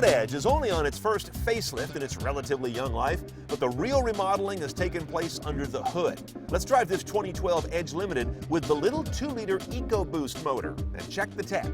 Ford Edge is only on its first facelift in its relatively young life, but the real remodeling has taken place under the hood. Let's drive this 2012 Edge Limited with the little 2-liter EcoBoost motor and check the tech.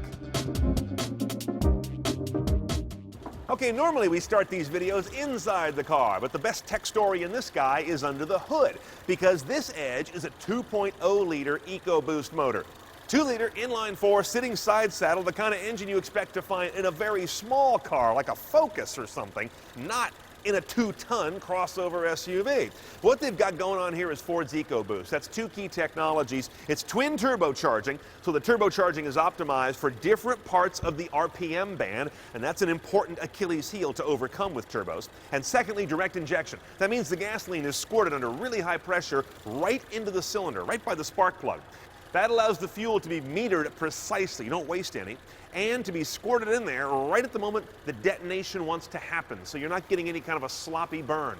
Okay, normally we start these videos inside the car, but the best tech story in this guy is under the hood, because this Edge is a 2.0-liter EcoBoost motor. 2-liter inline-4 sitting side saddle, the kind of engine you expect to find in a very small car like a Focus or something, not in a 2-ton crossover SUV. What they've got going on here is Ford's EcoBoost. That's two key technologies. It's twin turbocharging, so the turbocharging is optimized for different parts of the RPM band, and that's an important Achilles heel to overcome with turbos. And secondly, direct injection. That means the gasoline is squirted under really high pressure right into the cylinder, right by the spark plug. That allows the fuel to be metered precisely, you don't waste any, and to be squirted in there right at the moment the detonation wants to happen, so you're not getting any kind of a sloppy burn.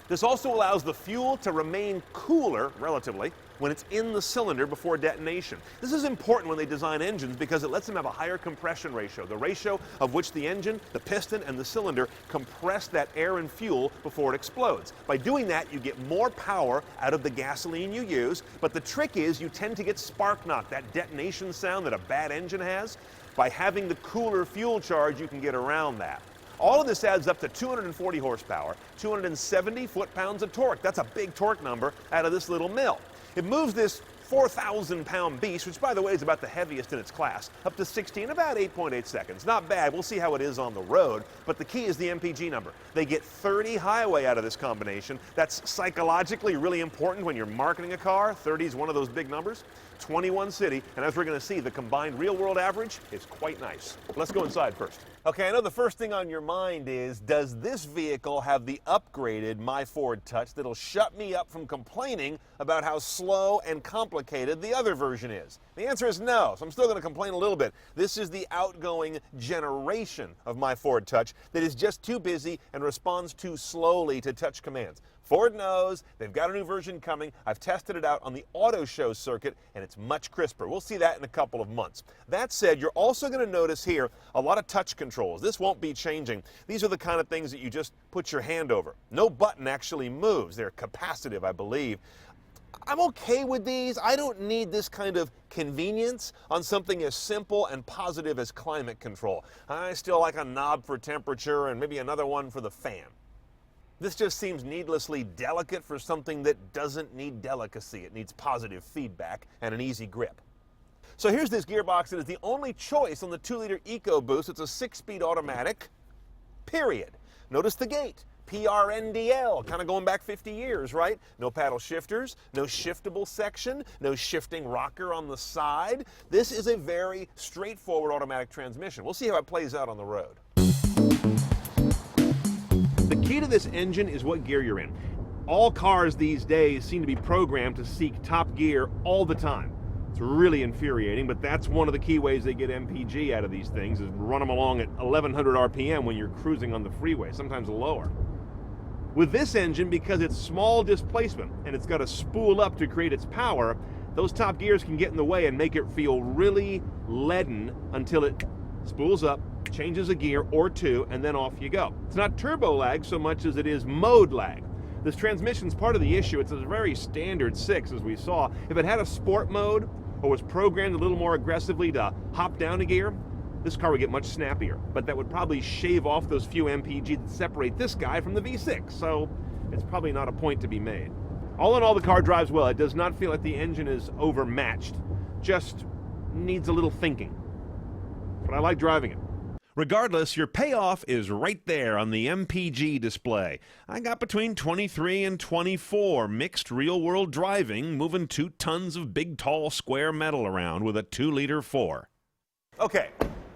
This also allows the fuel to remain cooler, relatively, when it's in the cylinder before detonation. This is important when they design engines because it lets them have a higher compression ratio, the ratio of which the engine, the piston, and the cylinder compress that air and fuel before it explodes. By doing that, you get more power out of the gasoline you use, but the trick is you tend to get spark knock, that detonation sound that a bad engine has. By having the cooler fuel charge, you can get around that. All of this adds up to 240 horsepower, 270 foot-pounds of torque. That's a big torque number out of this little mill. It moves this 4,000-pound beast, which, by the way, is about the heaviest in its class, up to 60 in about 8.8 seconds. Not bad. We'll see how it is on the road, but the key is the MPG number. They get 30 highway out of this combination. That's psychologically really important when you're marketing a car. 30 is one of those big numbers. 21 city, and as we're going to see, the combined real-world average is quite nice. Let's go inside first. Okay, I know the first thing on your mind is, does this vehicle have the upgraded My Ford Touch that'll shut me up from complaining about how slow and complicated the other version is? The answer is no, so I'm still going to complain a little bit. This is the outgoing generation of My Ford Touch that is just too busy and responds too slowly to touch commands. Ford knows, they've got a new version coming. I've tested it out on the auto show circuit, and it's much crisper. We'll see that in a couple of months. That said, you're also going to notice here a lot of touch controls. This won't be changing. These are the kind of things that you just put your hand over. No button actually moves. They're capacitive, I believe. I'm okay with these. I don't need this kind of convenience on something as simple and positive as climate control. I still like a knob for temperature and maybe another one for the fan. This just seems needlessly delicate for something that doesn't need delicacy. It needs positive feedback and an easy grip. So here's this gearbox that is the only choice on the 2-liter EcoBoost. It's a 6-speed automatic, period. Notice the gate. PRNDL, kind of going back 50 years, right? No paddle shifters, no shiftable section, no shifting rocker on the side. This is a very straightforward automatic transmission. We'll see how it plays out on the road. The key to this engine is what gear you're in. All cars these days seem to be programmed to seek top gear all the time. It's really infuriating, but that's one of the key ways they get MPG out of these things, is run them along at 1100 RPM when you're cruising on the freeway, sometimes lower. With this engine, because it's small displacement and it's got to spool up to create its power, those top gears can get in the way and make it feel really leaden until it spools up, changes a gear or two, and then off you go. It's not turbo lag so much as it is mode lag. This transmission's part of the issue. It's a very standard 6, as we saw. If it had a sport mode or was programmed a little more aggressively to hop down a gear, this car would get much snappier, but that would probably shave off those few MPG that separate this guy from the V6, so it's probably not a point to be made. All in all, the car drives well. It does not feel like the engine is overmatched, just needs a little thinking. But I like driving it. Regardless, your payoff is right there on the MPG display. I got between 23 and 24 mixed real-world driving, moving 2 tons of big, tall, square metal around with a 2-liter 4. Okay,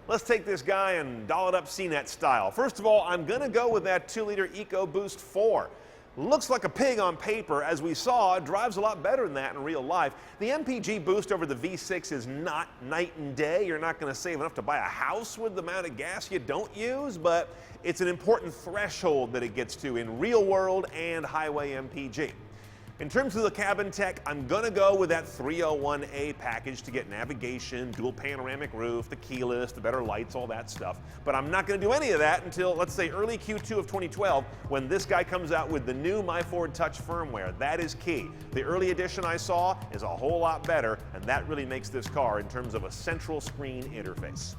let's take this guy and doll it up CNET style. First of all, I'm going to go with that 2-liter EcoBoost 4. Looks like a pig on paper. As we saw, it drives a lot better than that in real life. The MPG boost over the V6 is not night and day. You're not going to save enough to buy a house with the amount of gas you don't use, but it's an important threshold that it gets to in real world and highway MPG. In terms of the cabin tech, I'm gonna go with that 301A package to get navigation, dual panoramic roof, the keyless, the better lights, all that stuff. But I'm not gonna do any of that until, let's say, early Q2 of 2012, when this guy comes out with the new My Ford Touch firmware. That is key. The early edition I saw is a whole lot better, and that really makes this car in terms of a central screen interface.